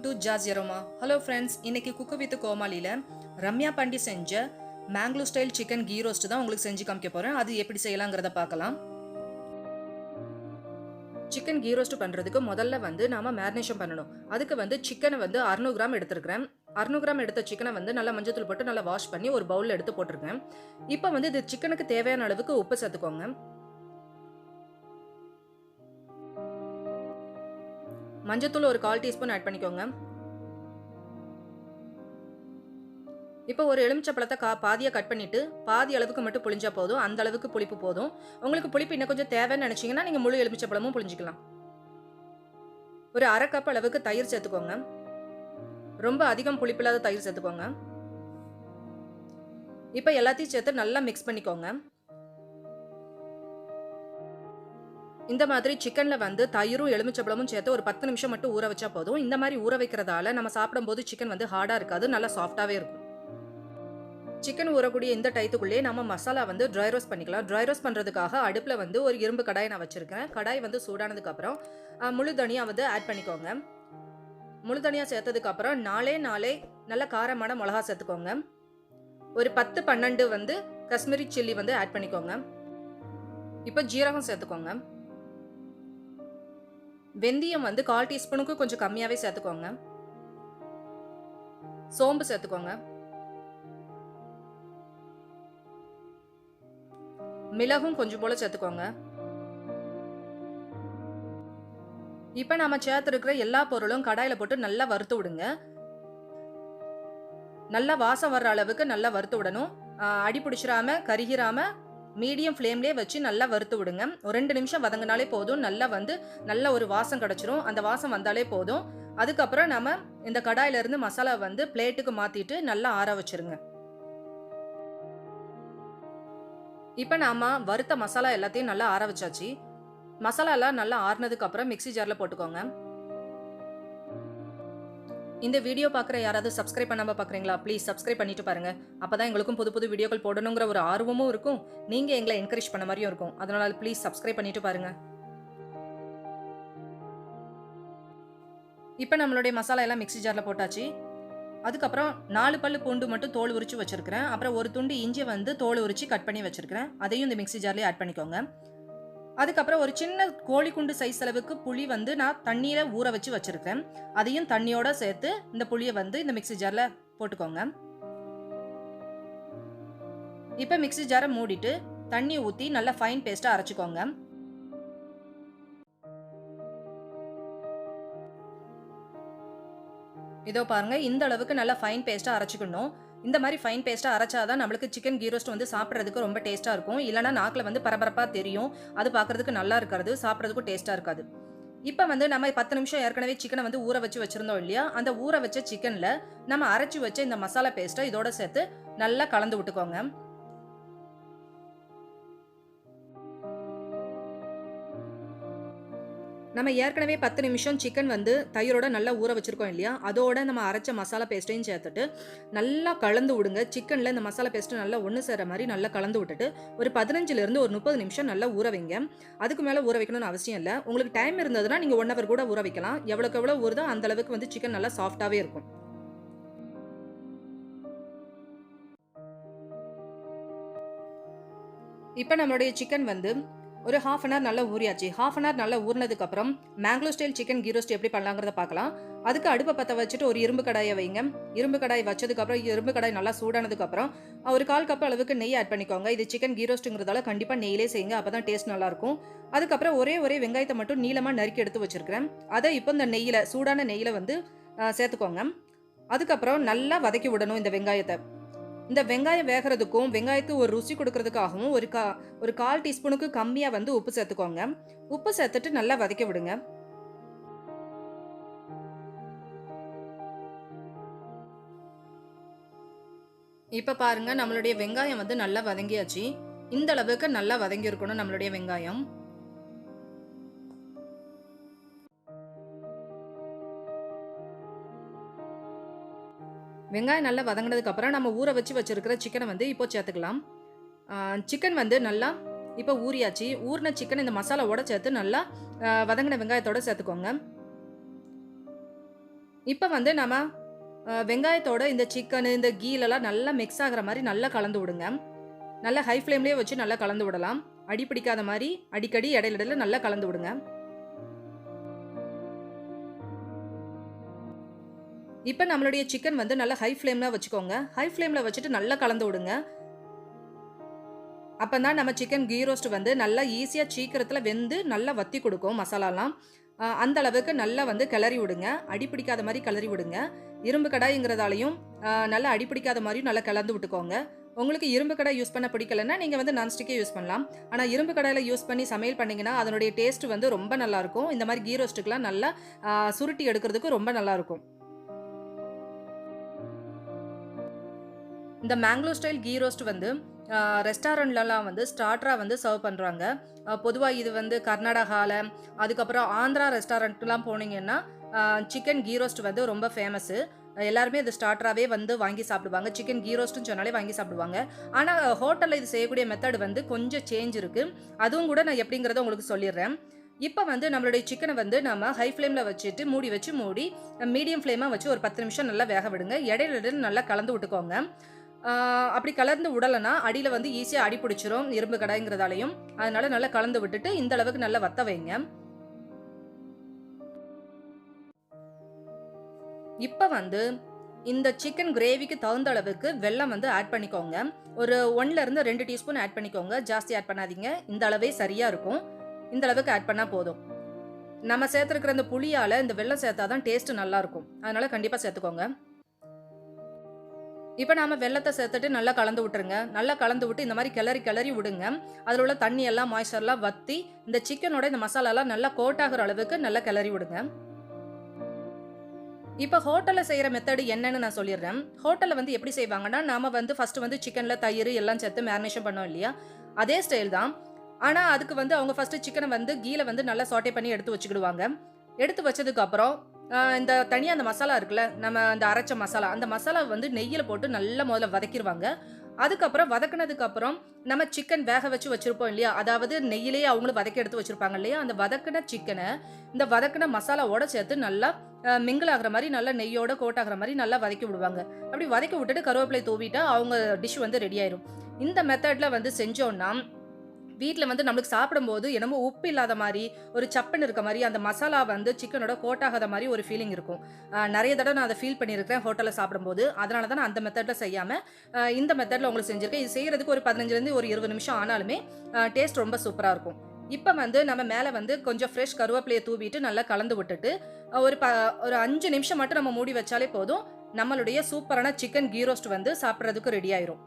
Welcome to Jazzy Aroma. Hello friends, இன்னைக்கு Cooku with Comaliல Ramya Pandian செஞ்ச Mangalore style chicken ghee roast தான் உங்களுக்கு செஞ்சு காமிக்க போறேன். அது எப்படி செய்யலாம்ங்கறத பார்க்கலாம். சிக்கன் கீ ரோஸ்ட் பண்றதுக்கு முதல்ல நாம மேரினேஷன் பண்ணனும். அதுக்கு சிக்கனை 600 கிராம் எடுத்துக்கிறேன். 600 கிராம் எடுத்த சிக்கனை நல்லா மஞ்சள் தூள் போட்டு நல்லா வாஷ் பண்ணி ஒரு பவுல்ல எடுத்து போட்டுருக்கேன். இப்போ இது சிக்கனுக்கு தேவையான அளவுக்கு உப்பு சேர்த்துக்கோங்க. மஞ்சத்தூள் ஒரு 1/4 டீஸ்பூன் ஆட் பண்ணிக்கோங்க. இப்போ ஒரு எலுமிச்சப்பழத்தை பாதியா கட் பண்ணிட்டு பாதி அளவுக்கு மட்டும் புளிஞ்சா போதும். அந்த அளவுக்கு புளிப்பு போதும். உங்களுக்கு புளிப்பு இன்னும் கொஞ்சம் தேவைன்னு நினைச்சீங்கன்னா நீங்க முழு எலுமிச்சப்பழமும் புளிஞ்சிக்கலாம். ஒரு 1/2 கப் அளவுக்கு தயிர் சேர்த்துக்கோங்க. ரொம்ப அதிகம் புளிப்பில்லாத தயிர் சேர்த்துக்கோங்க. இப்போ எல்லாத்தையும் சேர்த்து நல்லா மிக்ஸ் பண்ணிக்கோங்க. இந்த மாதிரி சிக்கன்ல தயிரும் எலுமிச்சப்பழமும் சேர்த்து ஒரு 10 நிமிஷம் மட்டும் ஊற வச்சா போதும். இந்த மாதிரி ஊற வைக்கிறதால நம்ம சாப்பிடும்போது சிக்கன் ஹார்டா இருக்காது, நல்லா சாஃப்டாவே இருக்கும். சிக்கன் ஊறக்கூடிய இந்த டயத்துக்குள்ளே நம்ம மசாலா ட்ரை ரோஸ்ட் பண்ணிக்கலாம். ட்ரை ரோஸ்ட் பண்றதுக்காக அடுப்புல ஒரு இரும்பு கடாய் நான் வச்சிருக்கேன். கடாய் சூடானதுக்கு அப்புறம் முழு தனியா ஆட் பண்ணிக்கோங்க. முழு தனியா சேர்த்ததுக்கு அப்புறம் 4 நல்ல காரமான மிளகா சேர்த்துக்கோங்க. ஒரு 10-12 கஷ்மீரி சில்லி ஆட் பண்ணிக்கோங்க. இப்போ ஜீரகம் சேர்த்துக்கோங்க. வெந்தயம் 1/4 டீஸ்பூனுக்கு கொஞ்சம் கம்மியாவே சேர்த்துக்கோங்க. சோம்பு சேர்த்துக்கோங்க. மிளகும் கொஞ்சம் போல சேர்த்துக்கோங்க. இப்ப நாம சேர்த்திருக்கிற எல்லா பொருளும் கடாயில போட்டு நல்லா வறுத்து விடுங்க. நல்லா வாசம் வர்ற அளவுக்கு நல்லா வறுத்து விடணும். அடி பிடிச்சிராம கருகிராம மீடியம் ஃப்ளேம்லேயே வச்சு நல்லா வறுத்து விடுங்க. ஒரு 2 நிமிஷம் வதங்கினாலே போதும். நல்லா நல்ல ஒரு வாசம் கிடச்சிரும். அந்த வாசம் வந்தாலே போதும். அதுக்கப்புறம் நம்ம இந்த கடாயில இருந்து மசாலா பிளேட்டுக்கு மாத்திட்டு நல்லா ஆற வச்சிருங்க. இப்போ நாம வறுத்த மசாலா எல்லாத்தையும் நல்லா ஆற வச்சாச்சு. மசாலா எல்லாம் நல்லா ஆறுனதுக்கு அப்புறம் மிக்ஸி ஜார்ல போட்டுக்கோங்க. இந்த வீடியோ பார்க்குற யாராவது சப்ஸ்கிரைப் பண்ணாம பார்க்குறீங்களா? ப்ளீஸ் சப்ஸ்கிரைப் பண்ணிட்டு பாருங்க. அப்பதான் எங்களுக்கும் புது புது வீடியோக்கள் போடணுங்கிற ஒரு ஆர்வமும் இருக்கும். நீங்க எங்களை என்கரேஜ் பண்ண மாதிரியும் இருக்கும். அதனால ப்ளீஸ் சப்ஸ்கிரைப் பண்ணிட்டு பாருங்க. இப்போ நம்மளுடைய மசாலா எல்லாம் மிக்ஸி ஜார்ல போட்டாச்சு. அதுக்கப்புறம் 4 பல்லு பூண்டு மட்டும் தோல் உரிச்சு வச்சிருக்கிறேன். அப்புறம் ஒரு துண்டு இஞ்சி தோல் உரிச்சு கட் பண்ணி வச்சிருக்கிறேன். அதையும் இந்த மிக்ஸி ஜார்லயே ஆட் பண்ணிக்கோங்க. அதுக்கப்புறம் ஒரு சின்ன கோழி குண்டு சைஸ் அளவுக்கு புளி நான் தண்ணியில ஊற வச்சு வச்சிருக்கேன். அதையும் தண்ணியோட சேர்த்து இந்த புளியை இந்த மிக்ஸி ஜார்ல போட்டுக்கோங்க. இப்ப மிக்ஸி ஜாரை மூடிட்டு தண்ணி ஊத்தி நல்லா ஃபைன் பேஸ்டா அரைச்சுக்கோங்க. இதோ பாருங்க, இந்த அளவுக்கு நல்லா ஃபைன் பேஸ்டா அரைச்சுக்கணும். இந்த மாதிரி ஃபைன் பேஸ்டா அரைச்சாதான் நம்மளுக்கு சிக்கன் கீ ரோஸ்ட் சாப்பிட்றதுக்கு ரொம்ப டேஸ்டா இருக்கும். இல்லைனா நாக்கில் பரபரப்பா தெரியும். அது பார்க்கறதுக்கு நல்லா இருக்காது, சாப்பிட்றதுக்கும் டேஸ்டா இருக்காது. இப்போ நம்ம 10 நிமிஷம் ஏற்கனவே சிக்கனை ஊற வச்சு வச்சிருந்தோம் இல்லையா? அந்த ஊற வச்ச சிக்கன்ல நம்ம அரைச்சு வச்ச இந்த மசாலா பேஸ்ட்டை இதோட சேர்த்து நல்லா கலந்து விட்டுக்கோங்க. நம்ம ஏற்கனவே 10 நிமிஷம் சிக்கன் தயிரோட நல்லா ஊற வச்சிருக்கோம் இல்லையா? அதோட நம்ம அரைச்ச மசாலா பேஸ்ட்டையும் சேர்த்துட்டு நல்லா கலந்து விடுங்க. சிக்கன்ல இந்த மசாலா பேஸ்ட் நல்லா ஒன்று சேர மாதிரி நல்லா கலந்து விட்டுட்டு ஒரு 15 ஒரு 30 நிமிஷம் நல்லா ஊற வைங்க. அதுக்கு மேலே ஊற வைக்கணும்னு அவசியம் இல்லை. உங்களுக்கு டைம் இருந்ததுன்னா நீங்கள் 1 hour கூட ஊற வைக்கலாம். எவ்வளோக்கு எவ்வளோ ஊறுதோ அந்த அளவுக்கு சிக்கன் நல்லா சாஃப்டாகவே இருக்கும். இப்போ நம்மளுடைய சிக்கன் ஒரு 1/2 hour நல்லா ஊறியாச்சு. 1/2 hour நல்லா ஊறினதுக்கு அப்புறம் Mangalore style chicken ghee roast எப்படி பண்ணலாங்கிறத பார்க்கலாம். அதுக்கு அடுப்பை பற்ற வச்சுட்டு ஒரு இரும்பு கடாயை வைங்க. இரும்பு கடாய் வச்சதுக்கு அப்புறம் இரும்பு கடாய் நல்லா சூடானதுக்கு அப்புறம் ஒரு 1/4 கப் அளவுக்கு நெய் ஆட் பண்ணிக்கோங்க. இது சிக்கன் கீ ரோஸ்ட்டுங்கிறதால கண்டிப்பாக நெய்யிலே செய்யுங்க, அப்பதான் டேஸ்ட் நல்லா இருக்கும். அதுக்கப்புறம் ஒரே வெங்காயத்தை மட்டும் நீளமாக நறுக்கி எடுத்து வச்சிருக்கிறேன். அதை இப்போ இந்த நெய்யில சூடான நெய்யில சேர்த்துக்கோங்க. அதுக்கப்புறம் நல்லா வதக்கி விடணும் இந்த வெங்காயத்தை. இந்த வெங்காயம் வேகிறதுக்கும் வெங்காயத்துக்கு ஒரு ருசி கொடுக்கறதுக்காகவும் ஒரு 1/4 டீஸ்பூனுக்கு கம்மியா உப்பு சேர்த்துக்கோங்க. உப்பு சேர்த்துட்டு நல்லா வதக்கி விடுங்க. இப்ப பாருங்க, நம்மளுடைய வெங்காயம் நல்லா வதங்கியாச்சு. இந்த அளவுக்கு நல்லா வதங்கி இருக்கணும் நம்மளுடைய வெங்காயம். வெங்காயம் நல்லா வதங்கினதுக்கு அப்புறம் நம்ம ஊற வச்சு வச்சிருக்கிற சிக்கனை இப்போ சேர்த்துக்கலாம். சிக்கன் நல்லா இப்போ ஊறியாச்சு. ஊறின சிக்கன் இந்த மசாலாவோட சேர்த்து நல்லா வதங்கின வெங்காயத்தோட சேர்த்துக்கோங்க. இப்போ வந்து நம்ம வெங்காயத்தோட இந்த சிக்கன் இந்த கீலெல்லாம் நல்லா மிக்ஸ் ஆகிற மாதிரி நல்லா கலந்து விடுங்க. நல்லா ஹை ஃப்ளேம்லேயே வச்சு நல்லா கலந்து விடலாம். அடி பிடிக்காத மாதிரி அடிக்கடி இடையில இடையில நல்லா கலந்து விடுங்க. இப்போ நம்மளுடைய சிக்கன் வந்து நல்லா ஹை ஃப்ளேம்ல வச்சுக்கோங்க. ஹை ஃப்ளேம்ல வச்சுட்டு நல்லா கலந்து விடுங்க. அப்பதான் நம்ம சிக்கன் கீ ரோஸ்ட் வந்து நல்லா ஈஸியா சீக்கிரத்துல வெந்து நல்லா வத்தி கொடுக்கும் மசாலாலாம். அந்த அளவுக்கு நல்லா வந்து கிளறி விடுங்க. அடி பிடிக்காத மாதிரி கிளறி விடுங்க. இரும்பு கடாய்ங்கிறதாலையும் நல்லா அடி பிடிக்காத மாதிரியும் நல்லா கலந்து விட்டுக்கோங்க. உங்களுக்கு இரும்பு கடாய் யூஸ் பண்ண பிடிக்கலன்னா நீங்க வந்து நான்ஸ்டிக்கே யூஸ் பண்ணலாம். ஆனா இரும்பு கடாயில யூஸ் பண்ணி சமையல் பண்ணீங்கன்னா அதனுடைய டேஸ்ட் வந்து ரொம்ப நல்லா இருக்கும். இந்த மாதிரி கீ ரோஸ்ட்டுக்குலாம் நல்லா சுருட்டி எடுக்கிறதுக்கு ரொம்ப நல்லா இருக்கும். இந்த மேங்களூர் ஸ்டைல் கீ ரோஸ்ட் வந்து ரெஸ்டாரண்ட்லலாம் வந்து ஸ்டார்டராக வந்து சர்வ் பண்ணுறாங்க. பொதுவாக இது வந்து கர்நாடகாவில், அதுக்கப்புறம் ஆந்திரா ரெஸ்டாரண்ட்லாம் போனீங்கன்னா சிக்கன் கீ ரோஸ்ட் வந்து ரொம்ப ஃபேமஸ்ஸு. எல்லாருமே இது ஸ்டார்டராகவே வந்து வாங்கி சாப்பிடுவாங்க. சிக்கன் கீ ரோஸ்ட்டுன்னு சொன்னாலே வாங்கி சாப்பிடுவாங்க. ஆனால் ஹோட்டலில் இது செய்யக்கூடிய மெத்தட் வந்து கொஞ்சம் சேஞ்ச் இருக்குது. அதுவும் கூட நான் எப்படிங்கிறத உங்களுக்கு சொல்லிடுறேன். இப்போ வந்து நம்மளுடைய சிக்கனை வந்து நம்ம ஹை ஃப்ளேமில் வச்சுட்டு மூடி மீடியம் ஃப்ளேமாக வச்சு ஒரு 10 நிமிஷம் நல்லா வேக விடுங்க. இடையில நல்லா கலந்து விட்டுக்கோங்க. அப்படி கலந்து விடலைன்னா அடியில் வந்து ஈஸியாக அடி பிடிச்சிரும் இரும்பு கடாய்ங்கிறதாலையும். அதனால நல்லா கலந்து விட்டுட்டு இந்த அளவுக்கு நல்லா வத்த வைங்க. இப்போ வந்து இந்த சிக்கன் கிரேவிக்கு தகுந்த அளவுக்கு வெல்லம் வந்து ஆட் பண்ணிக்கோங்க. ஒரு 1லேருந்து 2 டீஸ்பூன் ஆட் பண்ணிக்கோங்க. ஜாஸ்தி ஆட் பண்ணாதீங்க. இந்த அளவே சரியா இருக்கும். இந்த அளவுக்கு ஆட் பண்ணால் போதும். நம்ம சேர்த்துருக்கிற இந்த புளியால் இந்த வெல்லம் சேர்த்தாதான் டேஸ்ட் நல்லா இருக்கும். அதனால கண்டிப்பாக சேர்த்துக்கோங்க. இப்போ நாம வெல்லத்தை சேர்த்துட்டு நல்லா கலந்து விட்டுருங்க. நல்லா கலந்து விட்டு இந்த மாதிரி கிளறி விடுங்க. அதில் உள்ள தண்ணி எல்லாம் மாய்ச்சர்லாம் வற்றி இந்த சிக்கனோட இந்த மசாலாலாம் நல்லா கோட் ஆகிற அளவுக்கு நல்லா கிளறி விடுங்க. இப்போ ஹோட்டலில் செய்கிற மெத்தடு என்னன்னு நான் சொல்லிடுறேன். ஹோட்டலில் வந்து எப்படி செய்வாங்கன்னா, நாம வந்து ஃபர்ஸ்ட் வந்து சிக்கனில் தயிர் எல்லாம் சேர்த்து மேரினேஷன் பண்ணோம் இல்லையா, அதே ஸ்டைல் தான். ஆனால் அதுக்கு வந்து அவங்க ஃபர்ஸ்ட் சிக்கனை வந்து கீல வந்து நல்லா சாட்டே பண்ணி எடுத்து வச்சுக்கிடுவாங்க. எடுத்து வச்சதுக்கு அப்புறம் இந்த தனியாக அந்த மசாலா இருக்குல்ல, நம்ம அந்த அரைச்ச மசாலா, அந்த மசாலா வந்து நெய்யில் போட்டு நல்லா முதல்ல வதக்கிடுவாங்க. அதுக்கப்புறம் வதக்கினதுக்கப்புறம் நம்ம சிக்கன் வேக வச்சு வச்சுருப்போம் இல்லையா, அதாவது நெய்யிலேயே அவங்களும் வதக்கி எடுத்து வச்சுருப்பாங்க இல்லையா, அந்த வதக்கின சிக்கனை இந்த வதக்கின மசாலாவோட சேர்த்து நல்லா மிங்கிள் ஆகிற மாதிரி நல்லா நெய்யோட கோட் ஆகிற மாதிரி நல்லா வதக்கி விடுவாங்க. அப்படி வதக்கி விட்டுட்டு கருவேப்பிலை தூவிட்டா அவங்க டிஷ் வந்து ரெடி ஆயிரும். இந்த மெத்தடில் வந்து செஞ்சோன்னா வீட்டில் வந்து நம்மளுக்கு சாப்பிடும்போது என்னமோ உப்பு இல்லாத மாதிரி ஒரு சப்புன்னு இருக்க மாதிரி அந்த மசாலா வந்து சிக்கனோட கோட்டாகாத மாதிரி ஒரு ஃபீலிங் இருக்கும். நிறைய தடவை நான் அதை ஃபீல் பண்ணியிருக்கேன் ஹோட்டலில் சாப்பிடும்போது. அதனால தான் நான் அந்த மெத்தடில் செய்யாமல் இந்த மெத்தடில் உங்களுக்கு செஞ்சுருக்கேன். இது செய்கிறதுக்கு ஒரு 15லேருந்து ஒரு 20 நிமிஷம் ஆனாலுமே டேஸ்ட் ரொம்ப சூப்பராக இருக்கும். இப்போ வந்து நம்ம மேலே வந்து கொஞ்சம் ஃப்ரெஷ் கருவேப்பிலையை தூவிட்டு நல்லா கலந்து விட்டுட்டு ஒரு 5 நிமிஷம் மட்டும் நம்ம மூடி வச்சாலே போதும். நம்மளுடைய சூப்பரான சிக்கன் கீ ரோஸ்ட் வந்து சாப்பிட்றதுக்கு ரெடி ஆயிரும்.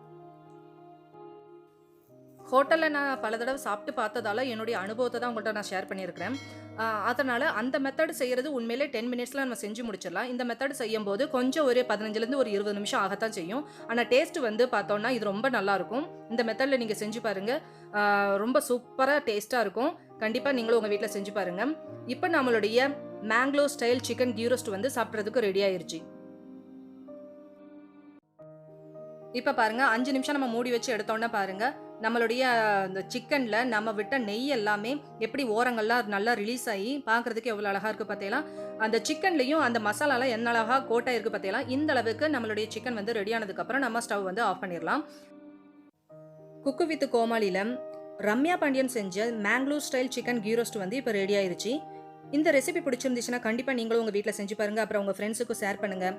ஹோட்டலில் நான் பல தடவை சாப்பிட்டு பார்த்ததால என்னுடைய அனுபவத்தை தான் உங்கள்கிட்ட நான் ஷேர் பண்ணியிருக்கிறேன். அதனால் அந்த மெத்தட் செய்கிறது உண்மையிலே 10 மினிட்ஸில் நம்ம செஞ்சு முடிச்சிடலாம். இந்த மெத்தட் செய்யும்போது கொஞ்சம் ஒரு 15லேருந்து ஒரு 20 நிமிஷம் ஆகத்தான் செய்யும். ஆனால் டேஸ்ட் வந்து பார்த்தோன்னா இது ரொம்ப நல்லாயிருக்கும். இந்த மெத்தடில் நீங்கள் செஞ்சு பாருங்கள். ரொம்ப சூப்பராக டேஸ்ட்டாக இருக்கும். கண்டிப்பாக நீங்களும் உங்கள் வீட்டில் செஞ்சு பாருங்கள். இப்போ நம்மளுடைய Mangalore style chicken ghee roast வந்து சாப்பிட்றதுக்கு ரெடி ஆயிருச்சு. இப்போ பாருங்கள் 5 நிமிஷம் நம்ம மூடி வச்சு எடுத்தோன்னே பாருங்கள் நம்மளுடைய இந்த சிக்கனில் நம்ம விட்ட நெய் எல்லாமே எப்படி ஓரங்கள்லாம் நல்லா ரிலீஸ் ஆகி பார்க்குறதுக்கு எவ்வளோ அழகாக இருக்குது பார்த்தீங்களா. அந்த சிக்கன்லேயும் அந்த மசாலாலாம் என்ன அழகாக கோட்டாக இருக்குது பார்த்தீங்களா. இந்த அளவுக்கு நம்மளுடைய சிக்கன் வந்து ரெடி ஆனதுக்கப்புறம் நம்ம ஸ்டவ் வந்து ஆஃப் பண்ணிடலாம். குக்கு வித் கோமாளியில் ரம்யா பாண்டியன் செஞ்ச Mangalore style chicken ghee roast வந்து இப்போ ரெடி ஆயிருச்சு. இந்த ரெசிபி பிடிச்சிருந்துச்சுன்னா கண்டிப்பாக நீங்களும் உங்கள் வீட்டில் செஞ்சு பாருங்கள். அப்புறம் உங்கள் ஃப்ரெண்ட்ஸுக்கும் ஷேர் பண்ணுங்கள்.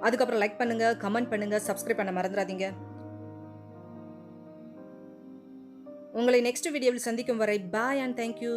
அதுக்கப்புறம் லைக் பண்ணுங்கள், கமெண்ட் பண்ணுங்கள், சப்ஸ்கிரைப் பண்ண மறந்துடாதீங்க. உங்களை நெக்ஸ்ட் வீடியோவில் சந்திக்கும் வரை பாய் அண்ட் தேங்க்யூ.